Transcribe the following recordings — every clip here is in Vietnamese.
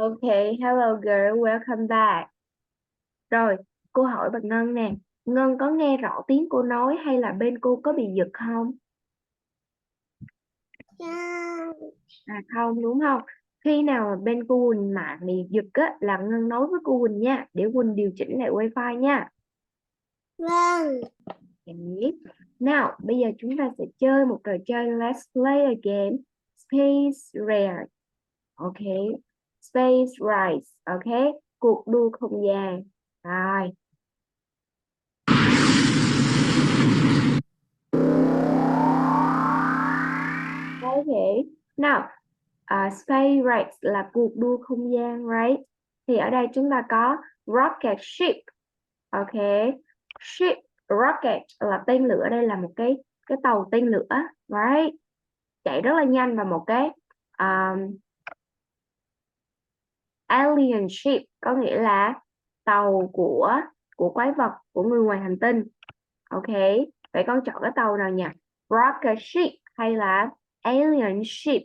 Okay, hello girl, welcome back. Rồi, cô hỏi bạn Ngân nè. Ngân có nghe rõ tiếng cô nói hay là bên cô có bị giật không? Không đúng không? Khi nào mà bên cô Quỳnh mạng bị giật á là Ngân nói với cô Quỳnh nha, để Quỳnh điều chỉnh lại wifi nha. Vâng. Okay. Nào, bây giờ chúng ta sẽ chơi một trò chơi. Let's play a game. Space Race. Okay. Space Race. Okay. Cuộc đua không gian. Rồi. Okay. Nào, space race là cuộc đua không gian, right? Thì ở đây chúng ta có rocket ship. Ok. Ship, rocket là tên lửa, đây là một cái tàu tên lửa, right? Chạy rất là nhanh, và một cái alien ship có nghĩa là tàu của quái vật, của người ngoài hành tinh. Ok. Vậy con chọn cái tàu nào nhỉ? Rocket ship hay là alien ship?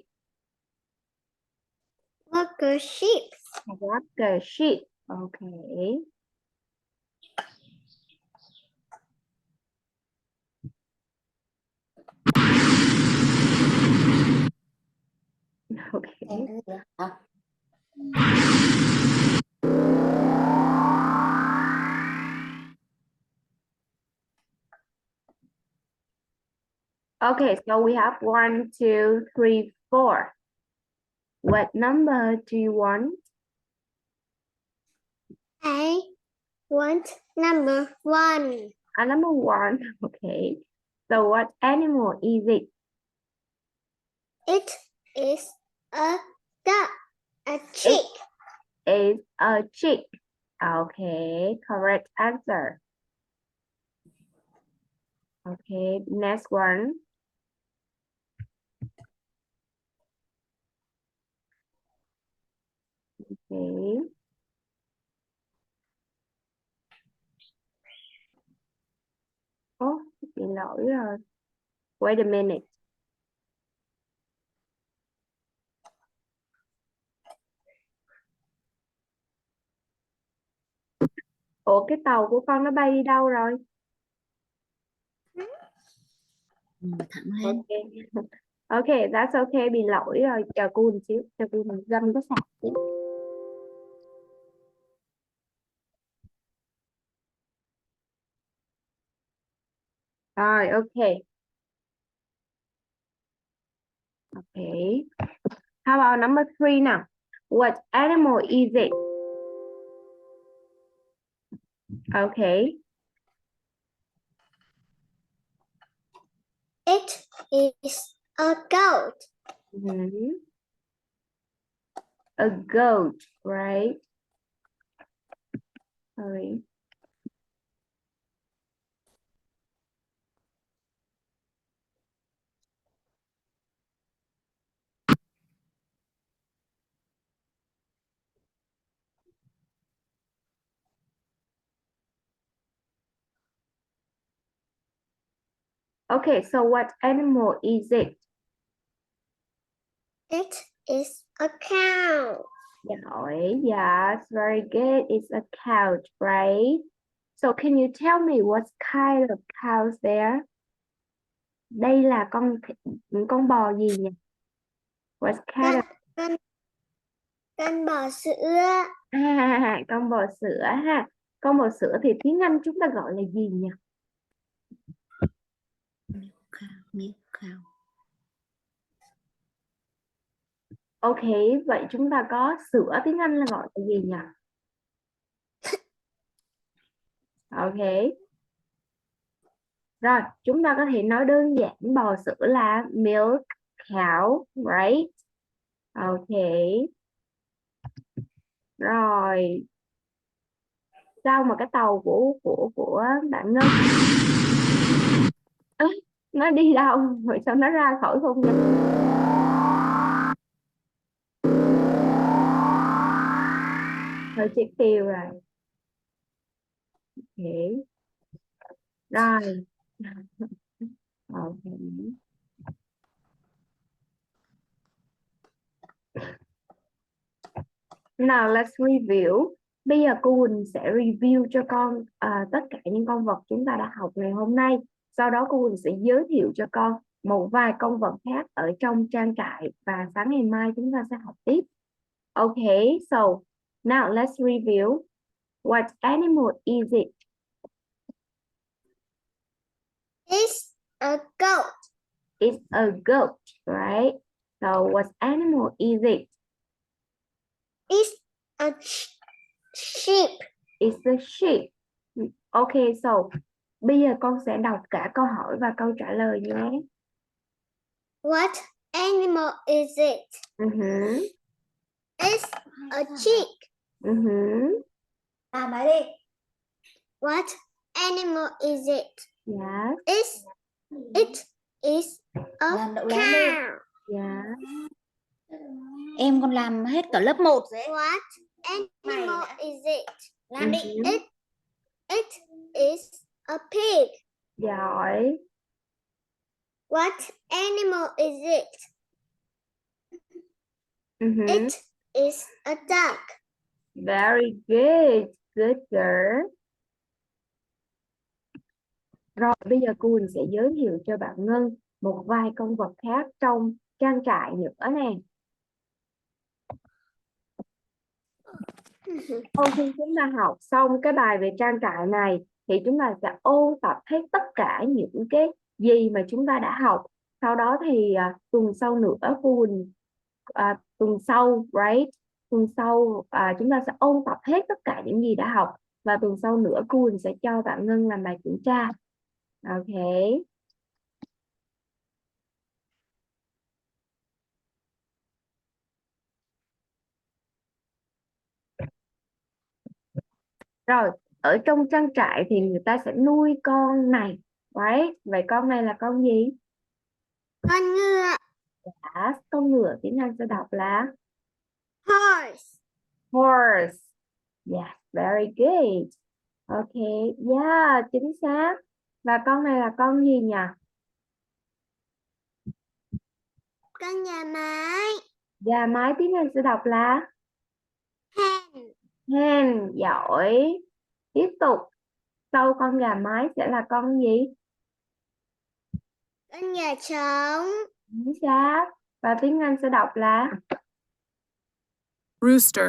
Rocket ship. Rocket ship. Okay. Okay. Okay, so we have 1, 2, 3, 4. What number do you want? I want number 1. Number 1. Okay. So what animal is it? It is a duck. A chick. It is a chick. Okay, correct answer. Okay, next one. Okay. Oh, bị lỗi rồi. Wait a minute. Ủa, cái tàu của con nó bay đi đâu rồi? Thẳng lên. Okay. Okay, that's okay, bị lỗi rồi. Chờ cô một xíu, cho cô một dăm cái sạc xíu. Rồi, okay. Okay. How about number 3 now? What animal is it? Okay. It is a goat. A goat, right? Sorry. Okay, so what animal is it? It is a cow. Giỏi, yes, very good. It's a cow, right? So can you tell me what kind of cows there? Đây là con bò gì nhỉ? What kind of... Con bò sữa. Con bò sữa ha. Con bò sữa thì tiếng Anh chúng ta gọi là gì nhỉ? Milk cow. Ok, vậy chúng ta có sữa tiếng Anh là gọi là gì nhỉ? Ok. Rồi, chúng ta có thể nói đơn giản bò sữa là milk cow, right? Ok. Rồi. Sao mà cái tàu của bạn Ngân nó đi đâu? Rồi sao nó ra khỏi không gian? Hơi chết tiêu rồi. Ok. Rồi. Ok. Now let's review. Bây giờ cô Quỳnh sẽ review cho con tất cả những con vật chúng ta đã học ngày hôm nay. Sau đó cô Quỳnh sẽ giới thiệu cho con một vài con vật khác ở trong trang trại và sáng ngày mai chúng ta sẽ học tiếp. Okay, so now let's review. What animal is it? It's a goat. It's a goat, right? So what animal is it? It's a sheep. It's a sheep. Okay, so bây giờ con sẽ đọc cả câu hỏi và câu trả lời nhé. What animal is it? Mhm, It's a sheep. mhm, Làm bài đi. What animal is it? yes, It is a Làm đậu láng đi. cow. yes. Em còn làm hết cả lớp 1 rồi ấy. What animal is it? Làm đi. Mhm, It is a pig. giỏi. What animal is it? Mhm, It is a duck. very good. Good girl. Rồi bây giờ cô Quỳnh sẽ giới thiệu cho bạn Ngân một vài con vật khác trong trang trại nữa nè. Sau khi chúng ta học xong cái bài về trang trại này thì chúng ta sẽ ôn tập hết tất cả những cái gì mà chúng ta đã học. Sau đó thì tuần sau nữa cô Quỳnh tuần sau, right? Tuần sau chúng ta sẽ ôn tập hết tất cả những gì đã học và tuần sau nữa cô Quỳnh sẽ cho bạn Ngân làm bài kiểm tra. Ok. Rồi, ở trong trang trại thì người ta sẽ nuôi con này, right? Vậy con này là con gì? Con ngựa. Con ngựa tiếng Anh sẽ đọc là Horse. horse. Yes, very good. Ok, yeah, chính xác. Và con này là con gì nhỉ? Con gà mái. Gà mái tiếng Anh sẽ đọc là Hen. hen, giỏi. Tiếp tục, sau con gà mái sẽ là con gì? Con gà trống. Chính xác. Và tiếng Anh sẽ đọc là Rooster.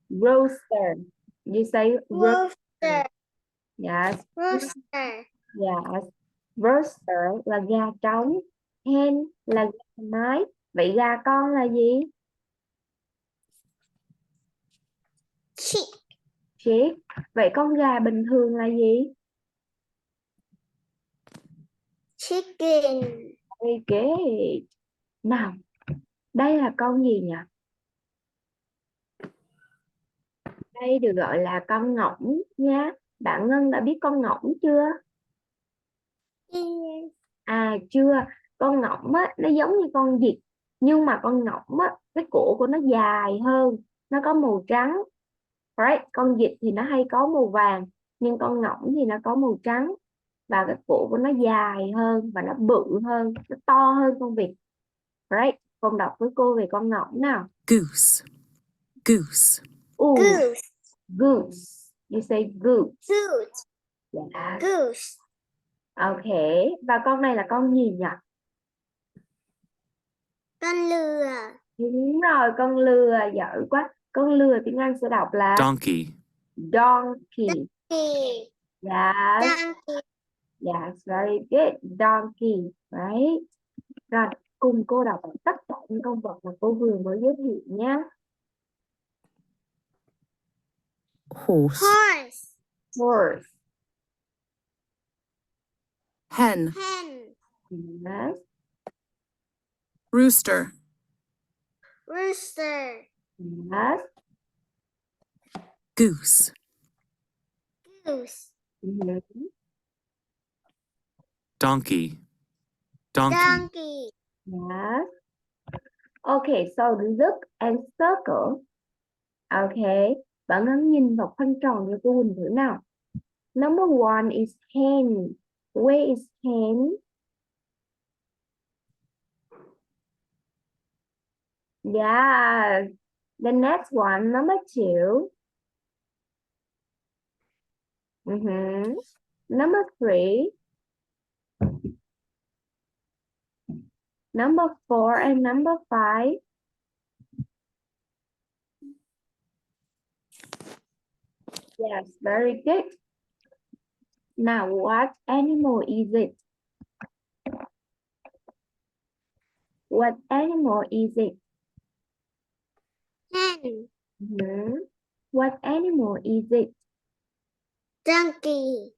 rooster. You say Rooster. yes, Rooster. yes. Rooster là gà trống, hen là gà mái. Vậy gà con là gì? Sheep. Chick. Vậy con gà bình thường là gì? Chicken. Very good. Nào, đây là con gì nhỉ? Đây được gọi là con ngỗng nha. Bạn Ngân đã biết con ngỗng chưa? Yes. À chưa, con ngỗng á, nó giống như con vịt. Nhưng mà con ngỗng á, cái cổ của nó dài hơn. Nó có màu trắng. Right? Con vịt thì nó hay có màu vàng. Nhưng con ngỗng thì nó có màu trắng. Và cái cổ của nó dài hơn và nó bự hơn, nó to hơn con vịt. Right? Con đọc với cô về con ngỗng nào. Goose. Goose. Goose. Goose. You say goose. Goose. Yeah. Goose. Ok. Và con này là con gì nhỉ? Con lừa. Đúng rồi, con lừa. Giỏi quá. Con lừa tiếng Anh sẽ đọc là Donkey. donkey. Donkey. Yes. Donkey. Yes, very good. Donkey. Right. Rồi, cùng cô đọc tất cả những con vật mà cô vừa mới giới thiệu nhé. Horse. Horse. Horse. Hen. Hen. Yes. Rooster. Rooster. Yes. Goose. Goose. Mhm. Donkey. Donkey. Donkey. Yes. Okay, so look and circle. Okay, bạn ngắm nhìn vào khoanh tròn cho cô Quỳnh thử nào. Number one is hen. Where is hen? Yeah, The next one, number 2. Number 3. Number 4 and number 5. Yes, very good. Now, what animal is it? What animal is it? Hen. What animal is it? Donkey.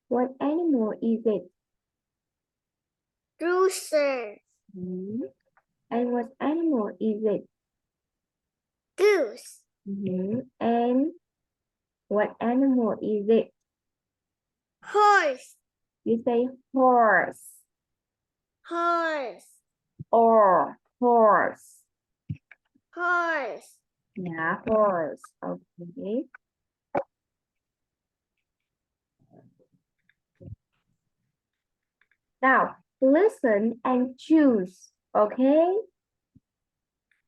What animal is it? Rooster. And what animal is it? Goose. And what animal is it? Horse. You say horse Horse. or horse. Horse. Yeah, horse. Okay. Now, listen and choose. Okay?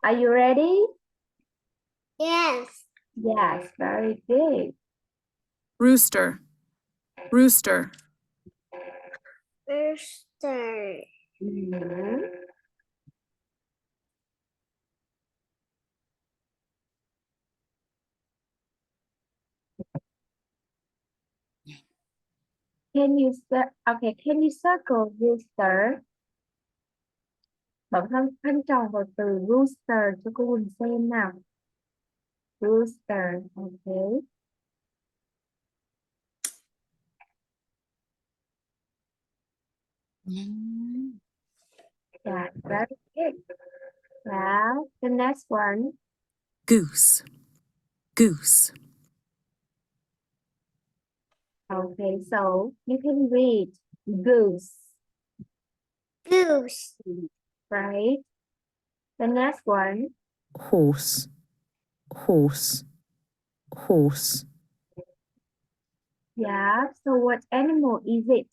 Are you ready? Yes. Yes, very good. Rooster. Rooster. Rooster. Can you can you circle rooster? Bạn khoanh tròn vào từ rooster cho cô Quỳnh xem nào. Rooster, okay. Yeah, very good. Well, the next one. Goose. Goose. Okay, so you can read goose, Goose. right? The next one. Horse. Horse. Horse. Yeah, so what animal is it?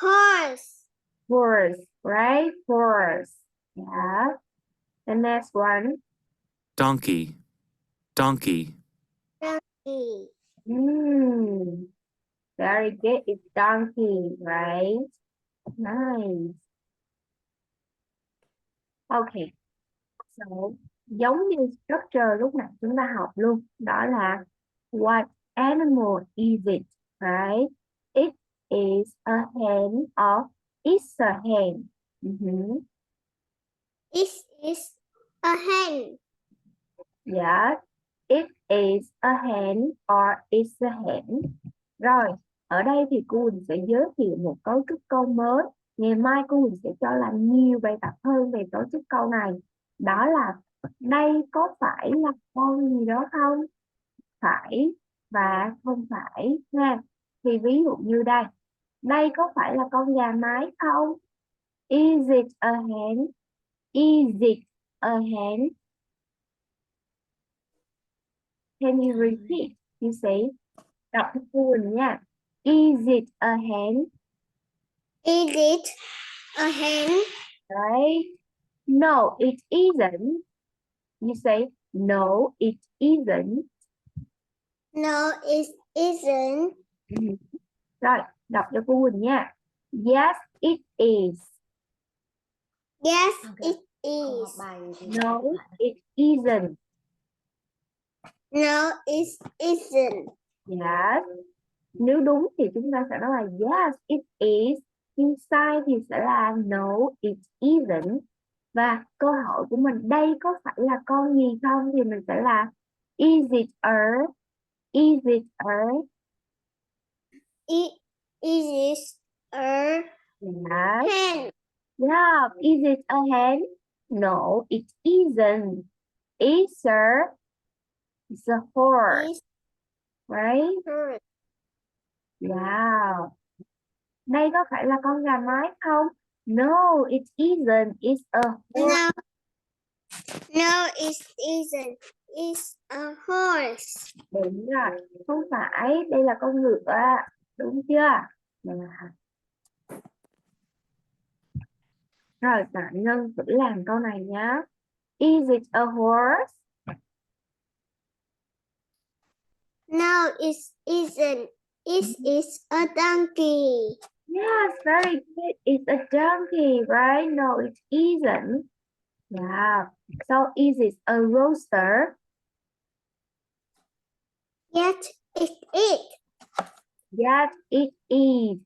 Horse. Horse, right? Horse. Yeah. The next one. Donkey. Donkey. Donkey. Very good. It's donkey, right? Nice. Okay. So, giống như structure lúc nãy chúng ta học luôn. Đó là what animal is it? Right? It is a hen or it's a hen. It is a hen. Yeah. It is a hen or it's a hen. Rồi, ở đây thì cô Quỳnh sẽ giới thiệu một cấu trúc câu mới. Ngày mai cô Quỳnh sẽ cho làm nhiều bài tập hơn về cấu trúc câu này. Đó là đây có phải là con gì đó không? Phải và không phải nha. Thì ví dụ như đây. Đây có phải là con gà mái không? Is it a hen? Is it a hen? Can you repeat? You say, đọc cho cô Quỳnh nha. Is it a hen? Is it a hen? Right? No, it isn't. You say, no, it isn't. No, it isn't. Rồi, đọc cho cô Quỳnh nha. Yes, it is. Yes, it is. No, it isn't. No, it isn't. Yes. Nếu đúng thì chúng ta sẽ nói là yes, it is. Nhưng sai thì sẽ là no, it isn't. Và câu hỏi của mình đây có phải là con gì không thì mình sẽ là is it a? Is it a? Is it a Yes. hen? Yeah, is it a hen? No, it isn't. It's a horse, Is right? horse. Wow. Đây có phải là con gà mái không? No, it isn't. It's a horse. No. No, it isn't. It's a horse. Đúng rồi, không phải. Đây là con ngựa. Đúng chưa? Nào. Rồi, bạn Ngân thử làm câu này nhé. Is it a horse? No, it isn't. It is a donkey. Yes, very good. It's a donkey, right? No, it isn't. Yeah. So is it a rooster? Yes, it is. Yes, it is.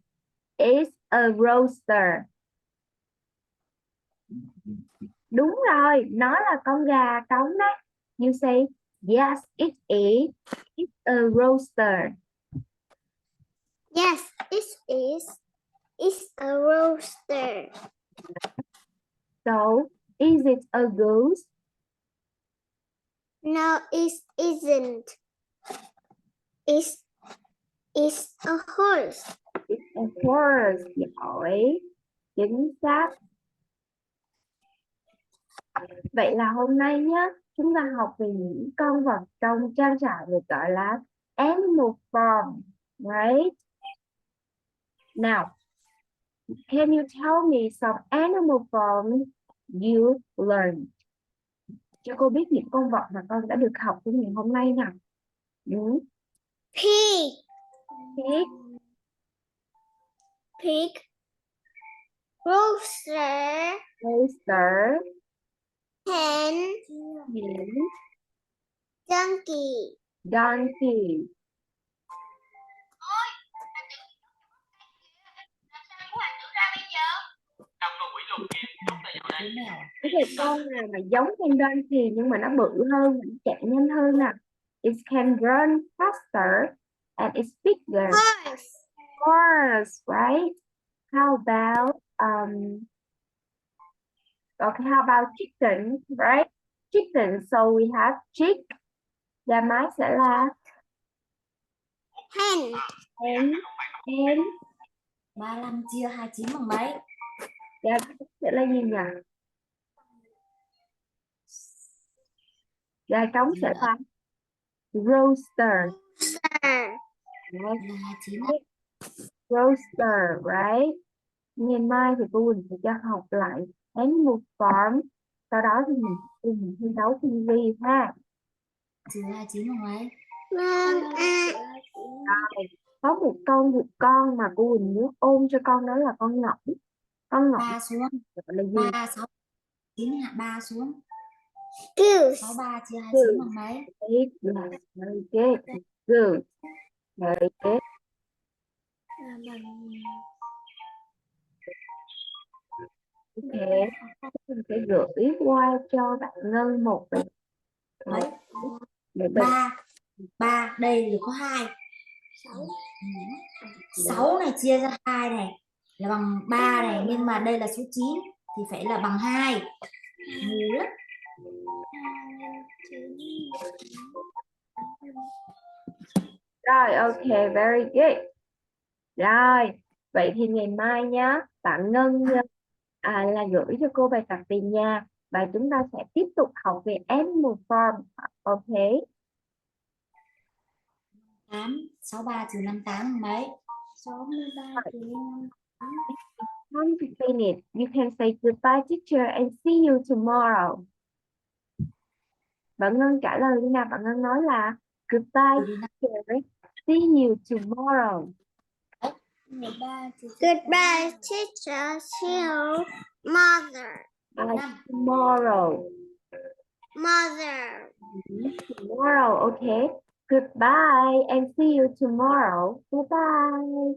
It's a rooster. Đúng rồi, nó là con gà trống đấy. You say, yes, it is. It's a rooster. Yes, it is. It's a rooster. So, is it a goose? No, it isn't. It's a horse. It's a horse. Giỏi. Chính xác. Vậy là hôm nay nhé, chúng ta học về những con vật trong trang trại được gọi là animal farm, right? Now, can you tell me some animal farm you learned? Cho cô biết những con vật mà con đã được học trong ngày hôm nay nào. Pig. Pig, Pig. Rooster. rooster, Hen. hen, Donkey. donkey. Thế thì con nào mà giống con donkey nhưng mà nó bự hơn, nó chạy nhanh hơn nè. It can run faster and it's bigger. Horse. Horse, right? How about okay, how about chicken, right? Chicken, so we have chick. Gà mái sẽ là Hen. hen. 35 chia 29 bằng mấy? Gà trống sẽ là gì nhỉ? Gà trống sẽ là rooster. Rooster. Là 29. Rooster, right? Ngày mai thì cô Quỳnh sẽ cho học lại animal farm. Sau đó thì mình thi đấu TV ha. Trừ 29 bằng mấy? Vâng ạ. Có một con mà cô Quỳnh muốn ôn cho con đó là con ngỗng. Con ngỗng 3 xuống. gọi là gì? 3 6 9 hạ 3 xuống. Goose. 63 chia 29 bằng mấy? It là very good. Good. Very good. Okay. Mình sẽ gửi qua cho bạn Ngân một bài Mấy? để bạn 3 đây là có 2. 6 này chia ra 2 này là bằng 3 này, nhưng mà đây là số 9 thì phải là bằng 2. Ngu lắm. Rồi, ok, very good. Rồi, vậy thì ngày mai nhá, bạn Ngân là gửi cho cô bài tập về nhà và chúng ta sẽ tiếp tục học về animal farm. Ok. 63 trừ 58 mấy? 63 trừ 58. Time to finish. You can say goodbye teacher and see you tomorrow. Bạn Ngân trả lời đi nào. Bạn Ngân nói là goodbye teacher, see you tomorrow. Goodbye, teacher. See you, mother. Tomorrow. Mother. Tomorrow, okay. Goodbye and see you tomorrow. Bye bye.